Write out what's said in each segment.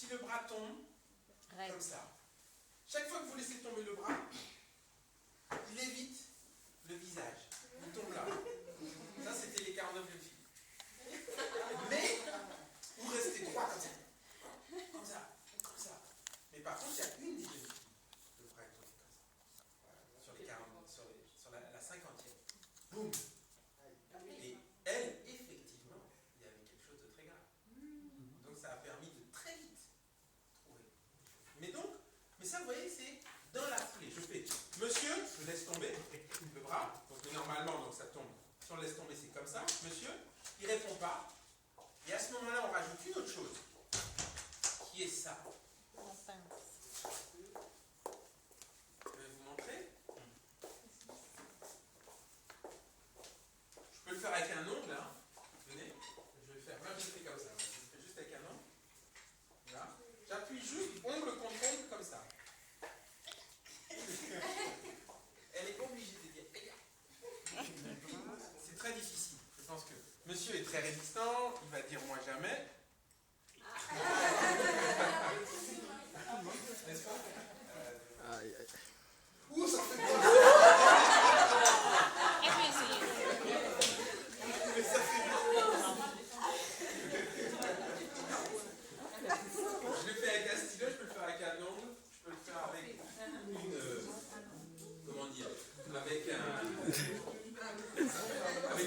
si le bras tombe, comme ça, chaque fois que vous laissez tomber le bras, il évite le visage. Il tombe là. Ça, c'était les 49 jeunes filles. Mais, vous restez droit comme ça. Comme ça, comme ça. Mais par contre, il y a une des jeunes filles. Le bras est tombé comme ça. Sur les 40, sur la 50e. Boum. Et elle, effectivement, il y avait quelque chose de très grave. Donc ça a permis de très vite trouver. Mais ça, vous voyez, c'est dans la foulée. Je fais, monsieur, je laisse tomber le bras. Donc normalement, donc ça tombe. Si on le laisse tomber, c'est comme ça. Monsieur, il ne répond pas. Et à ce moment-là, on rajoute une autre chose, qui est ça. Je vais vous montrer. Je peux le faire avec un ongle, là. Venez, je vais le faire. Moi, je le fais comme ça. Je le fais juste avec un ongle. Là. J'appuie juste ongle contre ongle, comme ça. Elle est obligée de dire. C'est très difficile. Je pense que monsieur est très résistant. Il va dire moi jamais. N'est-ce pas? Ouh, ça fait mal. Mais ça fait mal. Je le fais avec un stylo, je peux le faire avec un ongle, je peux le faire avec une... comment dire? Avec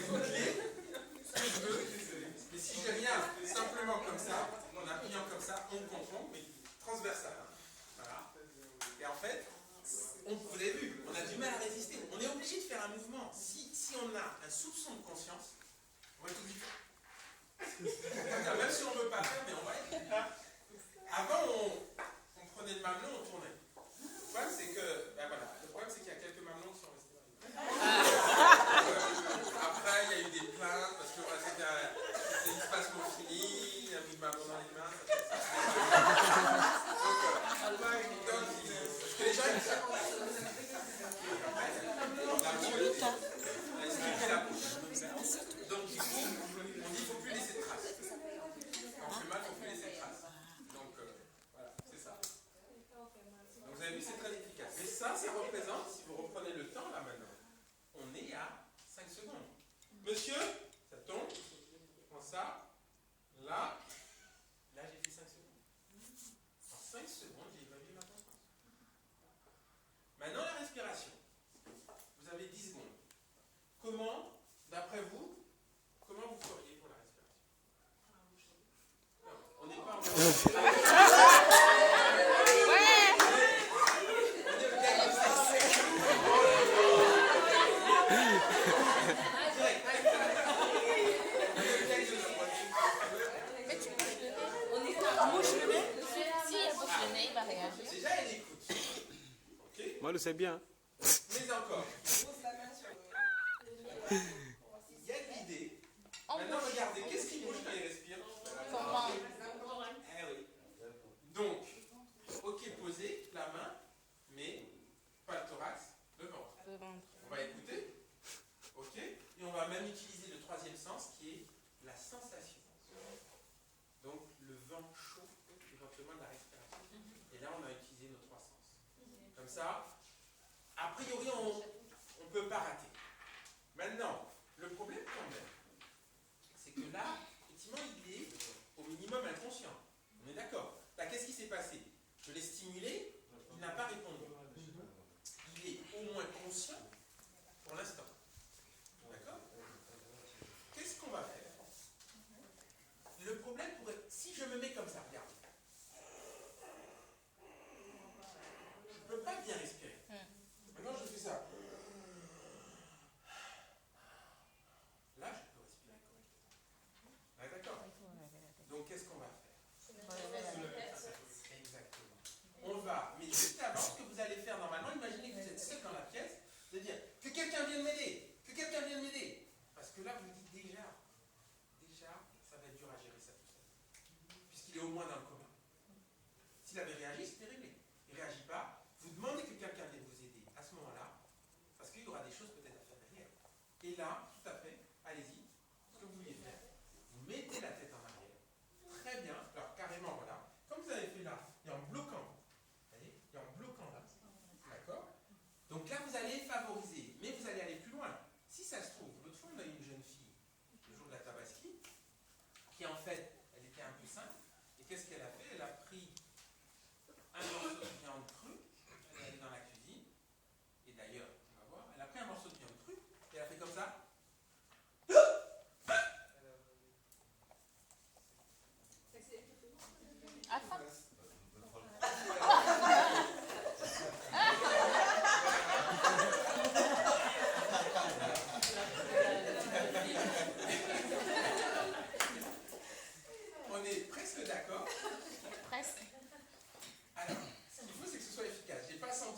une clé, si je veux. Mais si je viens simplement comme ça, en appuyant comme ça, ongle contre ongle, mais transversal. Voilà. Et en fait, vous avez vu, on a du mal à résister. On est obligé de faire un mouvement. Si on a un soupçon de conscience, on va être obligé. Même si on ne veut pas faire, mais on va être. Avant, on prenait le mamelon, on tournait. Le problème, c'est que, ben voilà, le problème, c'est qu'il y a quelques mamelons qui sont restés. Après, il y a eu des plaintes parce que c'était une spasmophilie, il y a mis le mamelon dans les mains. Donc, parce que les gens, ils savent. Donc, du coup, on dit qu'il ne faut plus laisser de traces. Quand on fait mal, il ne faut plus laisser de traces. Donc, voilà, c'est ça. Donc, vous avez vu, c'est très efficace. Mais ça représente, si vous reprenez le temps, là, maintenant, on est à 5 secondes. Monsieur, ça tombe, je prends ça, là, j'ai fait 5 secondes. En 5 secondes, j'ai évalué ma conscience. Maintenant, la respiration. Vous avez 10 secondes. Comment, d'après vous, comment vous feriez pour la respiration? Non, on n'est pas en Déjà, elle écoute. Okay. Moi, je sais bien. Mais encore. Il y a de l'idée. Maintenant, regardez, qu'est-ce qui bouge quand il respire? Eh oui. Donc, ok, posez la main, mais pas le thorax, le ventre. On va écouter. Ok. Et on va même utiliser le troisième sens qui est la sensation. Donc, le vent chaud, éventuellement de la respiration. Et là, on a utilisé nos trois sens. Comme ça, a priori, on ne peut pas rater. Maintenant, le problème quand même, c'est que là, effectivement, il est au minimum inconscient. On est d'accord. Là, qu'est-ce qui s'est passé? Je l'ai stimulé, il n'a pas répondu. Il est au moins conscient pour l'instant. D'accord? Qu'est-ce qu'on va faire? Le problème pourrait... Si je me mets comme ça, regarde. Je ne peux pas bien respirer. Maintenant, je fais ça. Là, je peux respirer correctement. Ah, d'accord. Donc, qu'est-ce qu'on va faire? Exactement. On va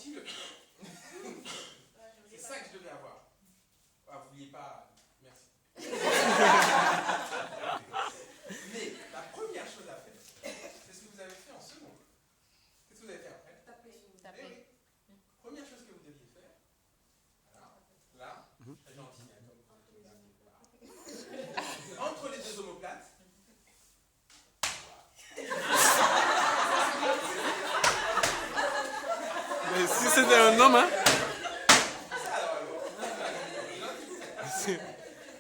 senti le... C'est ça que je devais avoir. Ah, vous vouliez pas... Merci. Mais la première chose à faire, c'est ce que vous avez fait en seconde. Qu'est-ce que vous avez fait après? Taper. Oui. Première chose que vous deviez faire, voilà, là, très gentil, hein, entre les deux omoplates. Mais si c'était un homme, hein?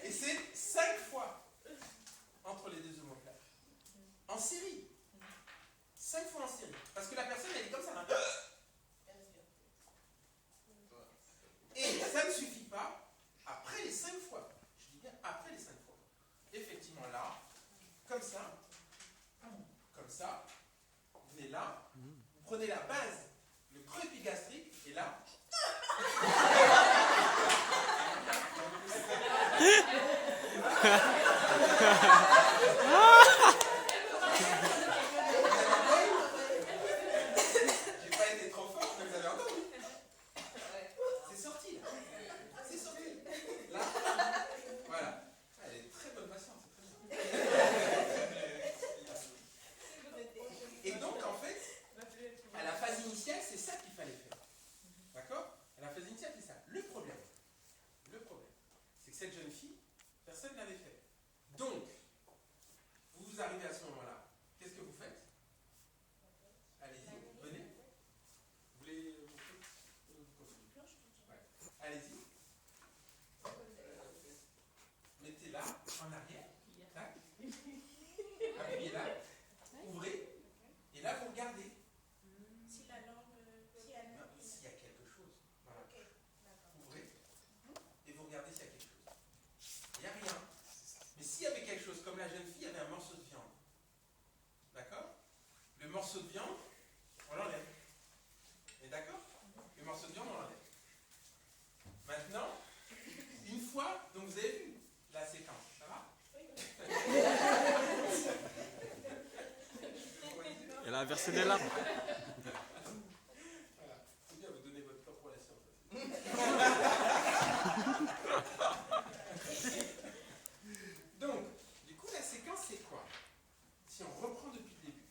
Et c'est 5 fois entre les deux omoplates. En série. 5 fois en série. Parce que la personne, elle est comme ça. Hein. Et ça ne suffit pas après les 5 fois. Je dis bien après les 5 fois. Effectivement, là, comme ça, vous venez là, vous prenez la base, le creux épigastrique, et là, j'ai pas été trop fort, mais vous avez entendu. C'est sorti là. C'est sorti. Là, voilà. Elle est très bonne patiente, c'est très bien. Et donc en fait, à la phase initiale, c'est ça qu'il fallait faire. D'accord? À la phase initiale, c'est ça. Le problème, c'est que cette jeune fille, personne ne l'avait fait. Donc, vous arrivez à ce moment-là. Qu'est-ce que vous faites? Allez-y, venez. Vous voulez continuer? Ouais. Allez-y. Mettez là, en arrière. Tac. Appuyez là. Ouvrez. Et là, vous regardez. Si la langue, s'il y a quelque chose. Voilà. Ouvrez. Et vous regardez s'il y a quelque chose. Il n'y a rien. Mais s'il y avait quelque chose, comme la jeune fille, il y avait un morceau de viande. D'accord? Le morceau de viande, on l'enlève. Et d'accord? Le morceau de viande, on l'enlève. Maintenant, une fois, donc vous avez vu la séquence, ça va? Elle a versé des larmes. Voilà. C'est bien, vous donnez votre propre relation. Donc, du coup, la séquence, c'est quoi? Si on reprend depuis le début.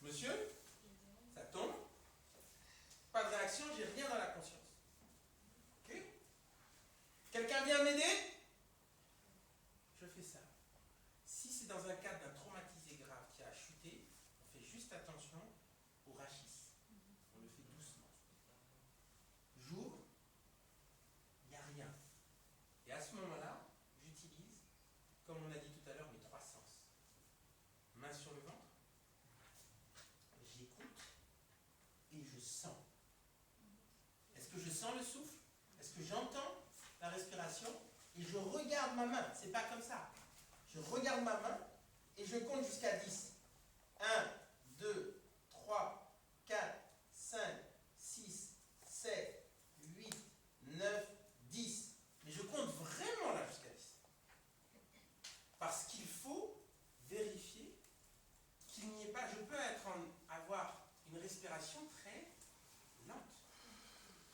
Monsieur, ça tombe. Pas de réaction, j'ai rien dans la conscience. Ok? Quelqu'un vient m'aider? Je fais ça. Si c'est dans un cadre d'un traumatisé grave qui a chuté, on fait juste attention au rachis. On le fait doucement. J'ouvre, il n'y a rien. Et à ce moment-là, j'utilise, comme on a dit tout à l'heure, mes 3 sens. Main sur le ventre, j'écoute et je sens. Est-ce que je sens le souffle? Est-ce que j'entends la respiration? Et je regarde ma main, c'est pas comme ça. Je regarde ma main et je compte jusqu'à 10. 1, 2, 3, 4, 5, 6, 7, 8, 9, 10. Mais je compte vraiment là jusqu'à 10. Parce qu'il faut vérifier qu'il n'y ait pas... Je peux avoir une respiration très lente.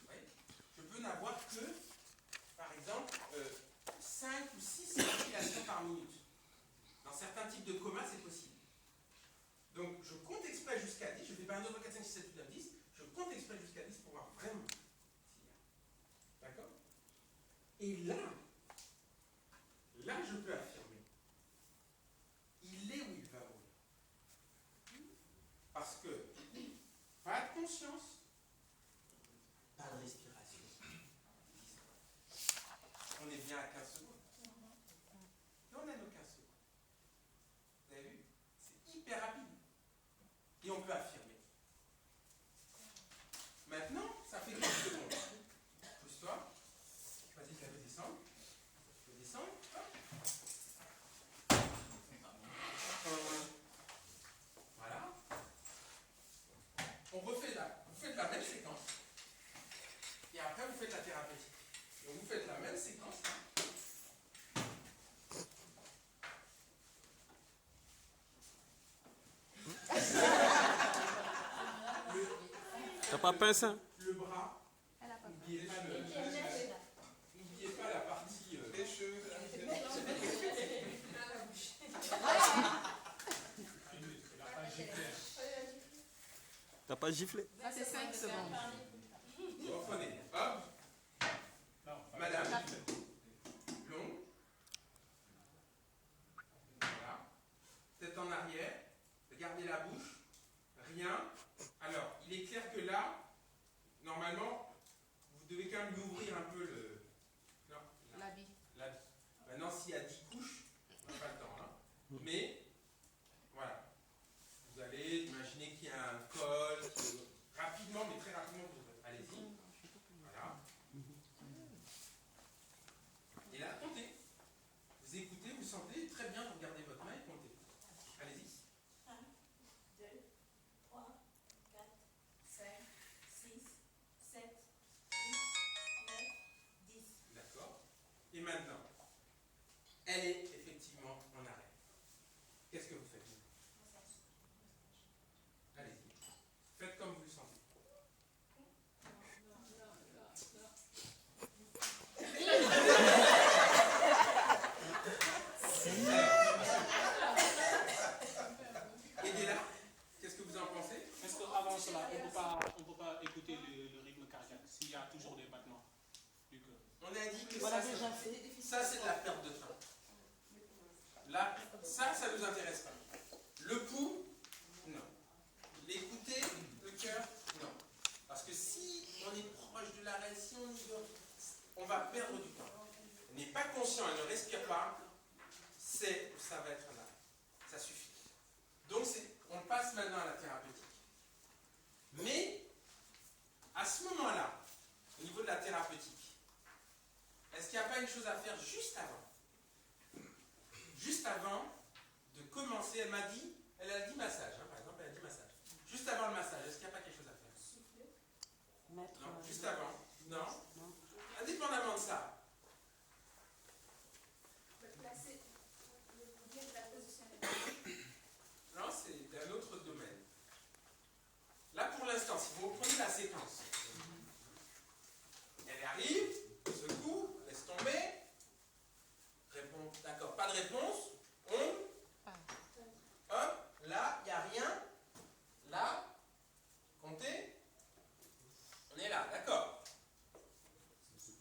Vous voyez? Je peux n'avoir que, par exemple, 5 ou 6 respirations par minute. Dans certains types de coma, c'est possible. Donc, je compte exprès jusqu'à 10. Je ne fais pas 1, 2, 3, 4, 5, 6, 7, 8, 9, 10. Je compte exprès jusqu'à 10 pour voir vraiment s'il y a. D'accord? Et là, je peux affirmer. Il est où il va mourir. Parce que, pas de conscience, pas de respiration. On est bien à 15 secondes. Et on a nos 15 secondes. Vous avez vu? C'est hyper rapide. Et on peut affirmer. Maintenant, ça fait 15 secondes. Pousse-toi. Vas-y, tu peux descendre. Tu peux descendre. Hop. Voilà. On refait là. Vous faites la même séquence. Et après, vous faites la thérapeutique. Donc, vous faites la même séquence. pas pince, hein? Le bras, n'oubliez pas la partie les cheveux. T'as pas giflé? Ça, c'est 5 secondes. Reprenez. Hop. Madame. Long. Voilà. Tête en arrière. Regardez la bouche. Rien. Alors, il est clair que là, normalement, vous devez quand même lui ouvrir un peu le... Non, L'habit. l'habit. Maintenant, s'il y a 10 couches, on n'a pas le temps. Hein. Mais, voilà. Vous allez imaginer qu'il y a un col. Rapidement, mais très rapidement, vous ouvrez. Allez-y. Voilà. Et là, comptez. Vous écoutez, vous sentez très bien, vous regardez votre main et comptez. Allez-y. 1, 2, 3, 4, 5, 6, 7, 8, 9, 10. D'accord. Et maintenant, elle est effectivement en arrêt. Qu'est-ce que vous faites? Allez-y. Faites comme vous le sentez. Aidez-la. Qu'est-ce que vous en pensez? Est-ce qu'avant cela, on ne peut pas écouter le rythme cardiaque s'il y a toujours des battements du cœur? On a dit que ça, c'est de la perte de temps. Là, ça ne nous intéresse pas. Le pouls, non. L'écouter, le cœur, non. Parce que si on est proche de l'arrêt, si on y va, on va perdre du temps. On n'est pas conscient, elle ne respire pas, ça va être un arrêt. Ça suffit. Donc, on passe maintenant à la thérapeutique. Mais, à ce moment-là, au niveau de la thérapeutique, est-ce qu'il n'y a pas une chose à faire juste avant? Juste avant de commencer, elle a dit massage, hein, par exemple, elle a dit massage. Juste avant le massage, est-ce qu'il n'y a pas quelque chose à faire? Non, juste avant. Non. Indépendamment de ça. Placer le bien de la position. Non, c'est d'un autre domaine. Là, pour l'instant, si vous reprenez la séquence, elle arrive, secoue, laisse tomber, répond, d'accord, pas de réponse, hop, là, il n'y a rien, là, comptez, on est là, d'accord.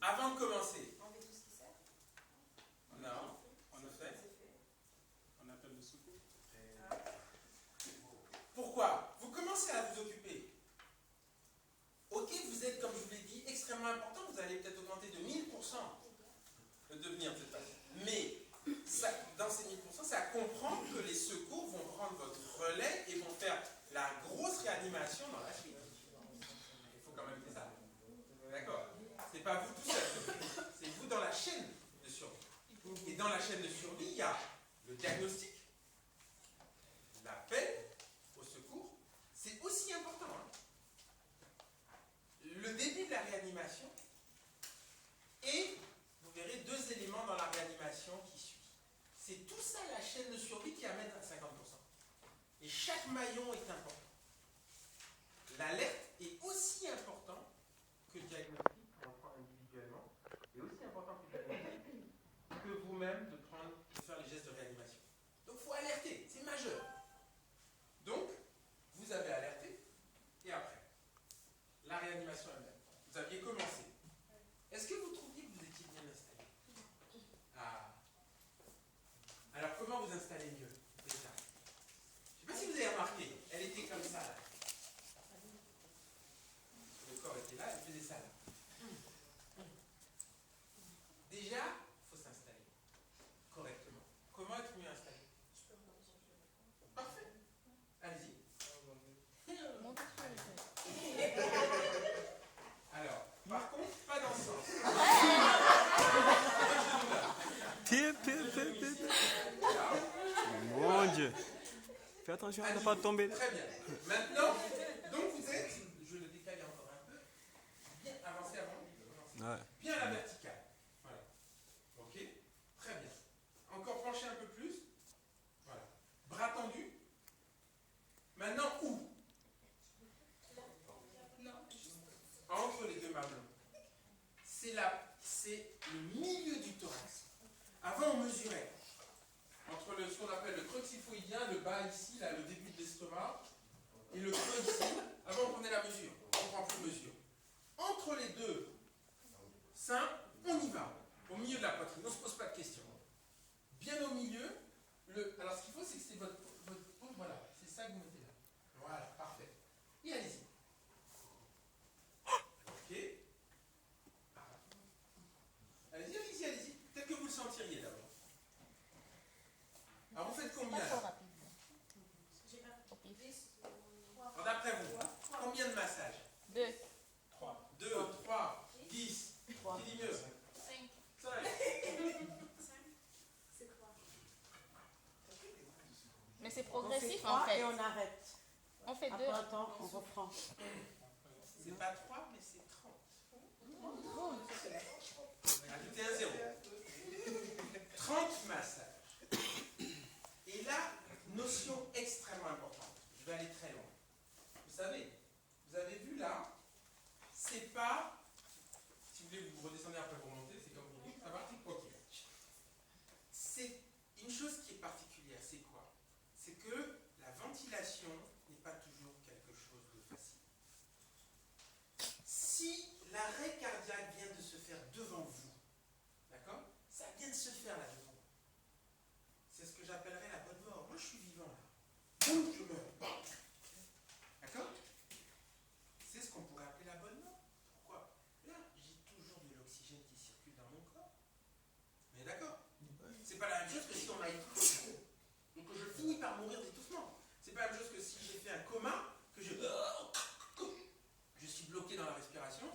Avant de commencer, Enlever tout ce qui sert. non, on le fait. On appelle le secours. Pourquoi? Vous commencez à vous occuper. Ok, vous êtes, comme je vous l'ai dit, extrêmement important, vous allez peut-être augmenter de 1000% le devenir de cette patiente. Mais ça, dans ces 1000%, ça comprend que les secours vont prendre votre relais et vont faire la grosse réanimation dans la suite. Il faut quand même faire ça. D'accord? C'est pas vous tout seul. C'est vous dans la chaîne de survie. Et dans la chaîne de survie, il y a le diagnostic, l'appel au secours. C'est aussi important. Hein. Le début de la réanimation et vous verrez 2 éléments dans la réanimation qui suit. C'est tout ça la chaîne de survie qui amène à 50%. Et chaque maillon est important. L'alerte est aussi important que le diagnostic, on le prend individuellement, et aussi important que le diagnostic, que vous-même de faire les gestes de réanimation. Donc il faut alerter, c'est majeur. Donc, vous avez alerté, et après, la réanimation elle-même. Vous aviez commencé. Est-ce que vous trouviez que vous étiez bien installé? Ah. Alors, comment vous installez mieux, déjà? Je ne sais pas si vous avez remarqué, elle était comme ça, là. Le corps était là, elle faisait ça, là. Déjà, il faut s'installer correctement. Comment être mieux installé? Parfait. Allez-y. Alors, par contre, pas dans ce sens. Mon Dieu. Fais attention à ne pas tomber. Très bien. Maintenant, donc vous êtes, je le décale encore un peu, bien avancé avant. Ouais. Bien à la verticale. Voilà. Ok. Très bien. Encore penché un peu plus. Voilà. Bras tendus. Maintenant, où? bien le bas ici, là, le début de l'estomac, et le creux ici, avant qu'on ait la mesure. On ne prend plus mesure. Entre les deux seins, on y va. Au milieu de la poitrine, on ne se pose pas de questions. Bien au milieu, alors ce qu'il faut, c'est que c'est votre peau, voilà, c'est ça que vous mettez là. Voilà, parfait. Et allez-y. Ok. Allez-y, allez-y, allez-y. Peut-être que vous le sentiriez d'abord. Alors vous faites combien là? Alors d'après vous, combien de massages? 2. 2, 3, 10. Qui dit mieux? 5. 5. C'est quoi? Mais c'est On fait progressif 3 en fait. et on arrête. On fait 2. Après un temps, on reprend. C'est pas 3, mais c'est 30. Ajoutez un 0. 30 massages. Et là, notion extrêmement importante. Je vais aller très loin. Vous savez, vous avez vu là, c'est pas. Si vous voulez, vous redescendez après pour monter, c'est comme vous dites, ça va? Ok. C'est une chose qui est particulière, c'est quoi? C'est que la ventilation n'est pas toujours quelque chose de facile. Si l'arrêt cardiaque vient de se faire devant vous, d'accord? Ça vient de se faire là devant vous. C'est ce que j'appellerais la bonne mort. Moi, je suis vivant là. Boum, je meurs. D'accord? C'est ce qu'on pourrait appeler la bonne mort. Pourquoi? Là, j'ai toujours de l'oxygène qui circule dans mon corps. Mais d'accord? C'est pas la même chose que si on m'a étouffé et que je finis par mourir d'étouffement. C'est pas la même chose que si j'ai fait un coma, que je suis bloqué dans la respiration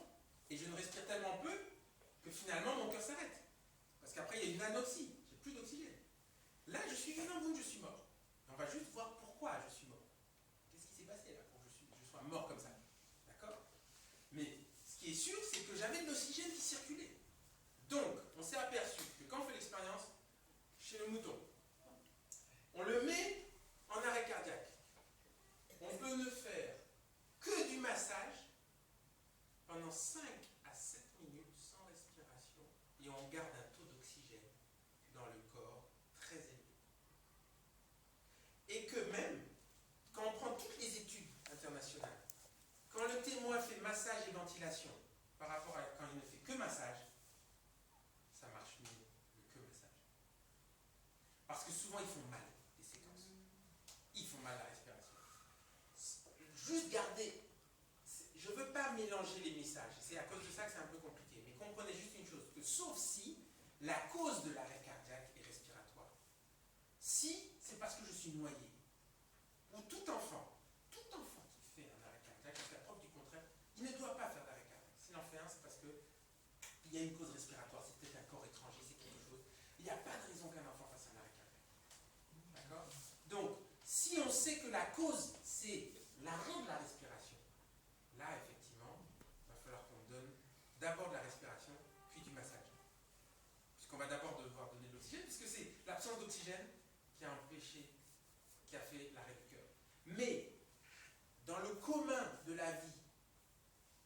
et je ne respire tellement peu que finalement mon cœur s'arrête. Parce qu'après il y a une anoxie, j'ai plus d'oxygène. Là je suis vivant, boum, je suis mort. Et on va juste voir pourquoi je suis mort. Qu'est-ce qui s'est passé là pour que je sois mort comme ça? D'accord? Mais ce qui est sûr, c'est que j'avais de l'oxygène qui circulait. Donc, on s'est aperçu que quand on fait l'expérience chez le mouton, on le met en arrêt cardiaque. On peut ne faire que du massage pendant 5 à 7 minutes sans respiration et on garde un taux d'oxygène dans le corps très élevé. Et que même, quand on prend toutes les études internationales, quand le témoin fait massage et ventilation par rapport à quand il ne fait que massage, ça marche mieux que massage. Parce que souvent ils font mal, les séquences. Ils font mal la respiration. Juste garder. Je ne veux pas mélanger les messages. C'est à cause de ça que c'est un peu compliqué. Mais comprenez juste une chose, que sauf si la cause de l'arrêt cardiaque est respiratoire. Si c'est parce que je suis noyé, ou tout enfant qui fait un arrêt cardiaque, jusqu'à preuve du contraire, il ne doit pas faire d'arrêt cardiaque. S'il en fait un, c'est parce qu'il y a une cause respiratoire, c'est peut-être un corps étranger, c'est quelque chose. Il n'y a pas de raison qu'un enfant fasse un arrêt cardiaque. D'accord? Donc, si on sait que la cause, c'est l'arrêt de la respiration, là, effectivement, il va falloir qu'on donne d'abord de la respiration, puis du massage. Puisqu'on va d'abord devoir donner de l'oxygène, puisque c'est l'absence d'oxygène qui a empêché, qui a fait l'arrêt du cœur. Mais, dans le commun de la vie,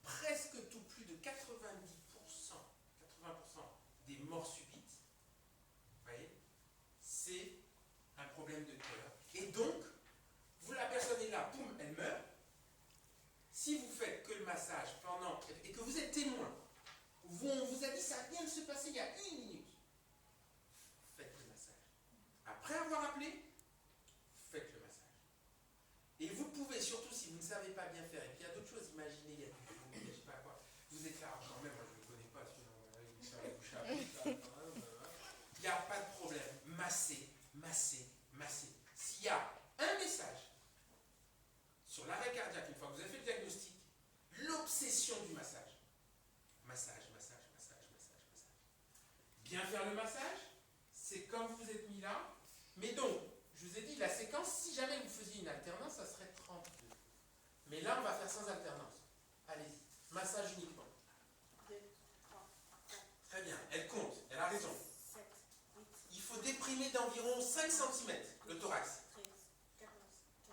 presque tout, plus de 80% des morts subites, vous voyez, c'est un problème de cœur. Et donc, vous, la personne est là, boum, elle meurt. Si vous faites que le massage pendant, et que vous êtes témoin, où on vous a dit ça vient de se passer il y a 1 minute, faites le massage. Après avoir appelé, faites le massage. Et vous pouvez, surtout si vous ne savez pas bien faire, et puis il y a d'autres choses, imaginez, il y a du fou, je ne sais pas quoi, vous êtes là, quand même, moi je ne le connais pas, sinon il faire les bouches à il n'y a pas de problème. Massez, massez, massez. S'il y a un message sur l'arrêt cardiaque, une fois que vous avez fait le diagnostic, l'obsession du massage. Massage, massage, massage, massage, massage. Bien faire le massage, c'est comme vous êtes mis là. Mais donc, je vous ai dit, la séquence, si jamais vous faisiez une alternance, ça serait 32. Mais là, on va faire sans alternance. Allez-y, massage uniquement. 2, 3, 4, Très bien, elle compte, elle a raison. 7, 8, Il faut déprimer d'environ 5 cm le thorax. 13, 14,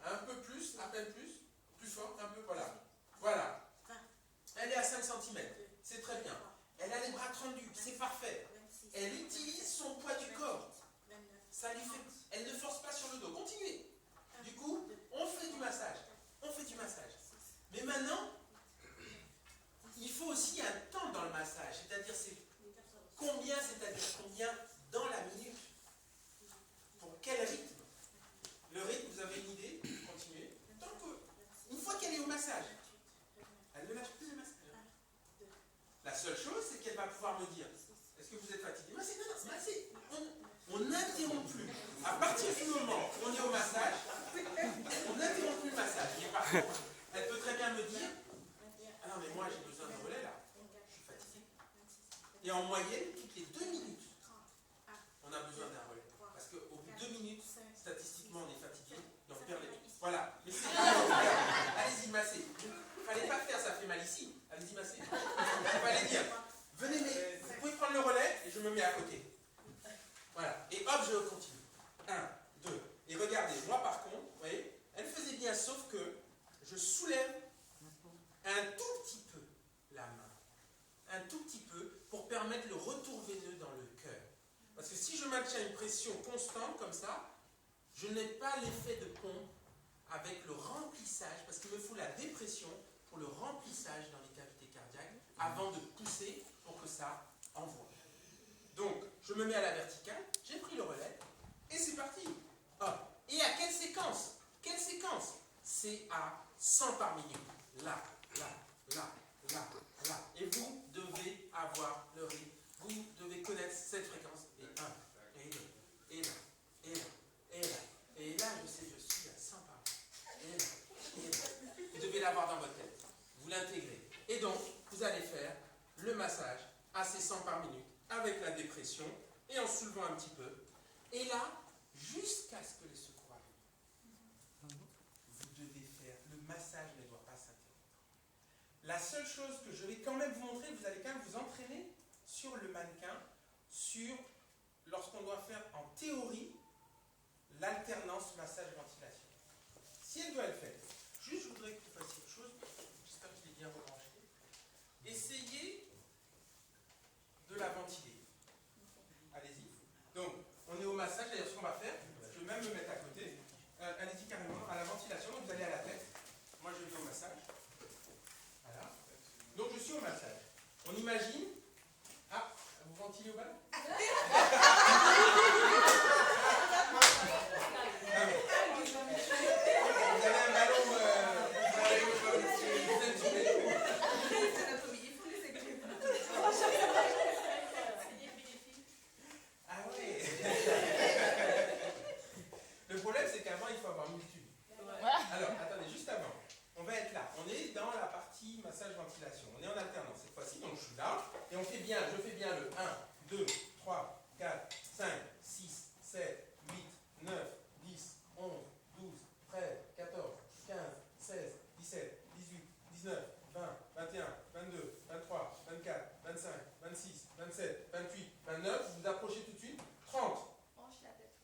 Un peu plus, à peine plus, plus fort, un peu, voilà. Voilà. 20, Elle est à 5 cm, c'est très bien. Elle a les bras tendus, c'est parfait. 26, Elle utilise son poids du corps. 29, Ça lui fait, elle ne force pas sur le dos. Continuez. massage. Elle ne lâche plus le massage. La seule chose, c'est qu'elle va pouvoir me dire, est-ce que vous êtes fatigué? Massez, non, non, massez. On n'interrompt plus. À partir du moment où on est au massage, on n'interrompt plus le massage. Mais par contre, elle peut très bien me dire, ah non mais moi j'ai besoin de relais là, je suis fatigué. Et en moyenne, toutes les 2 minutes, on a besoin d'un relais. Parce qu'au bout de 2 minutes, statistiquement on est fatigué, et on perd les... Voilà. Mais c'est allez-y, massez. Il ne fallait pas faire, ça fait mal ici. Allez-y, massez. Il fallait dire, venez, mais vous pouvez prendre le relais et je me mets à côté. Voilà. Et hop, je continue. 1, 2. Et regardez, moi par contre, vous voyez, elle faisait bien, sauf que je soulève un tout petit peu la main. Un tout petit peu pour permettre le retour veineux dans le cœur. Parce que si je maintiens une pression constante comme ça, je n'ai pas l'effet de pompe avec le remplissage, parce qu'il me faut la dépression pour le remplissage dans les cavités cardiaques avant de pousser pour que ça envoie. Donc, je me mets à la verticale, j'ai pris le relais, et c'est parti. Hop. Et à quelle séquence? Quelle séquence? C'est à 100 par minute. Là, là, là, là, là. Et vous devez avoir le rythme. Vous devez connaître cette fréquence. Et 1, et 2, et là, et là, et là. Et là, je sais, je suis à 100 par minute. Et là, et là. Vous devez l'avoir dans votre tête. Vous l'intégrez. Et donc, vous allez faire le massage à ces 100 par minute avec la dépression et en soulevant un petit peu. Et là, jusqu'à ce que les secours arrivent, vous devez faire, le massage ne doit pas s'interrompre. La seule chose que je vais quand même vous montrer, vous allez quand même vous entraîner sur le mannequin, sur lorsqu'on doit faire en théorie l'alternance massage-ventilation. Si elle doit le faire, juste je voudrais que vous fassiez une chose, j'espère qu'il est bien rebranché. Essayez de la ventiler. Allez-y. Donc, on est au massage, d'ailleurs ce qu'on va faire, je vais même me mettre à côté. Allez-y carrément, à la ventilation, donc vous allez à la tête. Moi je vais au massage. Voilà. Donc je suis au massage. On imagine. Ah, vous ventilez au bal? Vous avez un ballon. Vous êtes soulé. Ah ouais. Le problème c'est qu'avant il faut avoir 1000 tubes. Alors, attendez, juste avant, on va être là. On est dans la partie massage-ventilation. On est en alternance cette fois-ci, donc je suis là. Et on fait bien, je fais bien le 1, 2, 3, 4, 5, 6, 7, 8, 9, 10, 11, 12, 13, 14, 15, 16, 17, 18, 19, 20, 21, 22, 23, 24, 25, 26, 27, 28, 29. Vous vous approchez tout de suite. 30.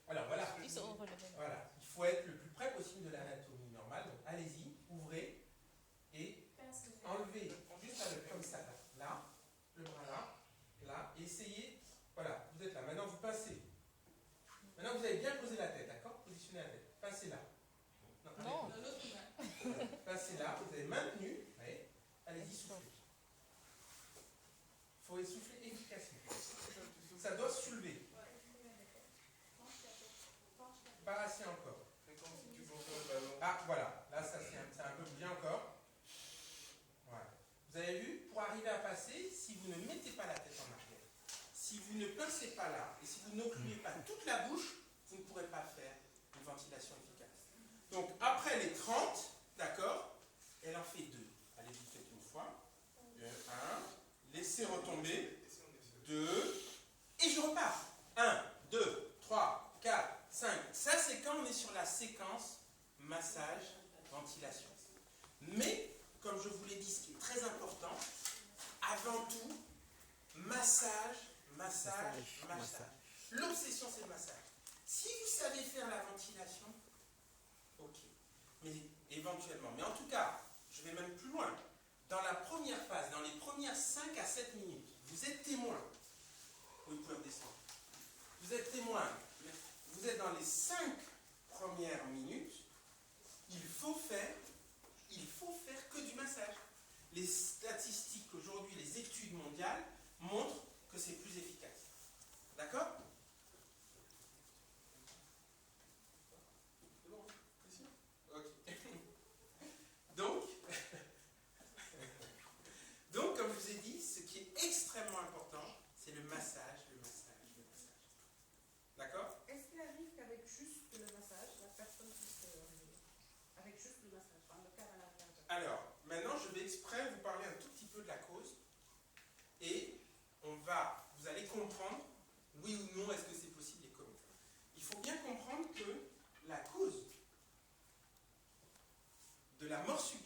Alors voilà. Voilà. Il faut être le plus près possible de l'anatomie normale. Donc allez-y, ouvrez et enlevez juste avec, comme ça, là, le bras là, là, et essayez. Voilà, vous êtes là. Maintenant vous passez. Maintenant vous avez bien posé la tête, d'accord? Positionnez la tête. Passez là. Non. Passez là, vous avez maintenu. Allez, allez-y, soufflez. Il faut essouffler efficacement. Ça doit se soulever. Pas assez encore. Ah, voilà. Là, ça c'est un peu bougé encore. Voilà. Vous avez vu, pour arriver à passer, si vous ne mettez pas la tête en arrière, si vous ne pincez pas là, et si vous n'occluez pas toute la bouche, vous ne pourrez pas faire une ventilation efficace. Donc, après les 30, d'accord, elle en fait 2. Allez-y, faites une fois. 1, laissez retomber. 2, et je repars. 1, 2, 3, 4, 5. Ça, c'est quand on est sur la séquence massage, ventilation. Mais, comme je vous l'ai dit, ce qui est très important, avant tout, massage, massage, massage. L'obsession, c'est le massage. Si vous savez faire la ventilation, ok. Mais éventuellement. Mais en tout cas, je vais même plus loin. Dans la première phase, dans les premières 5 à 7 minutes, vous êtes témoin. Vous pouvez redescendre. Vous êtes témoin. Vous êtes dans les 5 premières minutes. Il faut faire que du massage. Les statistiques aujourd'hui, les études mondiales montrent que c'est plus efficace. D'accord? C'est bon? C'est sûr? Ok. Donc, Maintenant, je vais exprès vous parler un tout petit peu de la cause et vous allez comprendre oui ou non est-ce que c'est possible et comment. Il faut bien comprendre que la cause de la mort subite